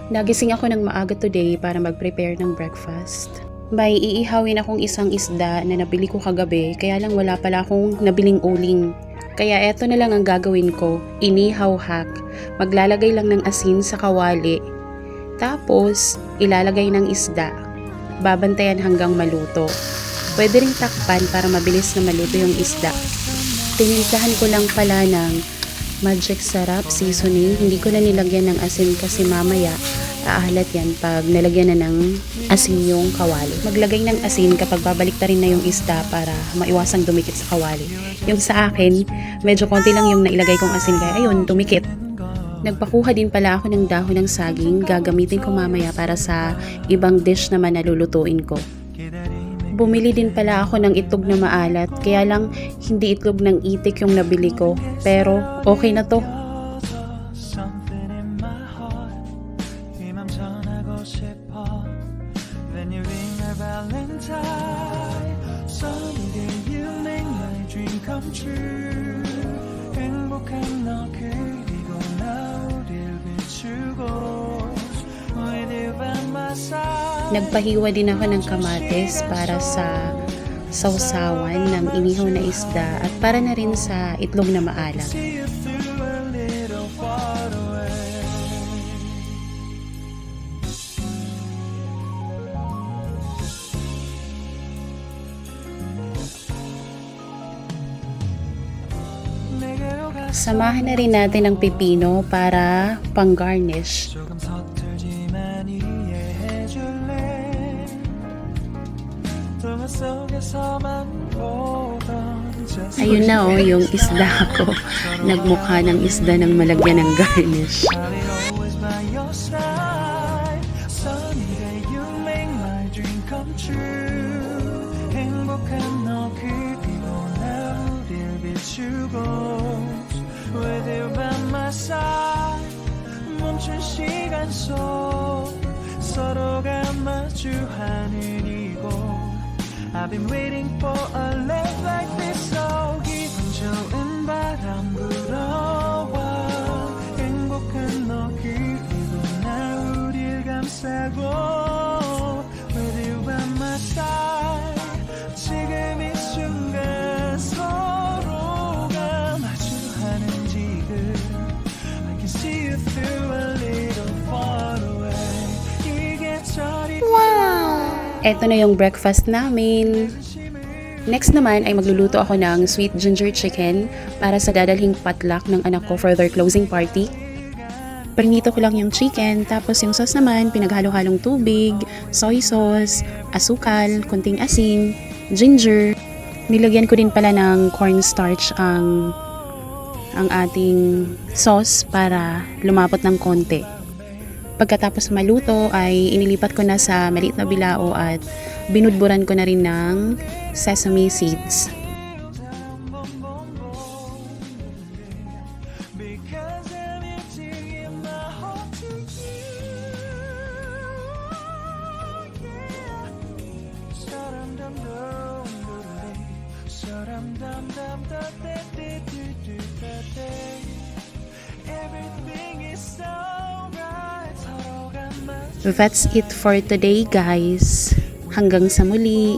Nagising ako ng maaga today para mag-prepare ng breakfast. May iihawin akong isang isda na nabili ko kagabi, kaya lang wala pala akong nabiling uling. Kaya eto na lang ang gagawin ko, inihaw hack. Maglalagay lang ng asin sa kawali, tapos ilalagay ng isda. Babantayan hanggang maluto. Pwede ring takpan para mabilis na maluto yung isda. Tinimplahan ko lang pala ng Magic Sarap seasoning. Hindi ko na nilagyan ng asin kasi mamaya aahalat yan pag nalagyan na ng asin yung kawali. Maglagay ng asin kapag babaliktarin na yung isda para maiwasang dumikit sa kawali. Yung sa akin, medyo konti lang yung nailagay kong asin kaya ayun, dumikit. Nagpakuha din pala ako ng dahon ng saging. Gagamitin ko mamaya para sa ibang dish naman na lulutuin ko. Bumili din pala ako ng itlog na maalat, kaya lang hindi itlog ng itik yung nabili ko, pero okay na to. Nagpahiwa din ako ng kamatis para sa sausawan ng inihaw na isda at para na rin sa itlog na maalat. Samahan na rin natin ang pipino para pang-garnish. Ayun na yung isda ko. Nagmukha ng isda ng malagyan ng garnish. I've been waiting for a love like this. So 기분 좋은 바람 불어와 행복한 너 그리고 나 우릴 감싸고 With you by my side 지금 이 순간 서로가 마주하는 지금 I can see you through a little far away 이게 저리 Eto na yung breakfast namin. Next naman ay magluluto ako ng sweet ginger chicken para sa dadalhing potluck ng anak ko for their closing party. Prinito ko lang yung chicken, tapos yung sauce naman pinaghalo-halong tubig, soy sauce, asukal, konting asin, ginger. Nilagyan ko din pala ng cornstarch ang ating sauce para lumapot ng konti. Pagkatapos maluto ay inilipat ko na sa maliit na bilao at binudburan ko na rin ng sesame seeds. That's it for today, guys. Hanggang sa muli.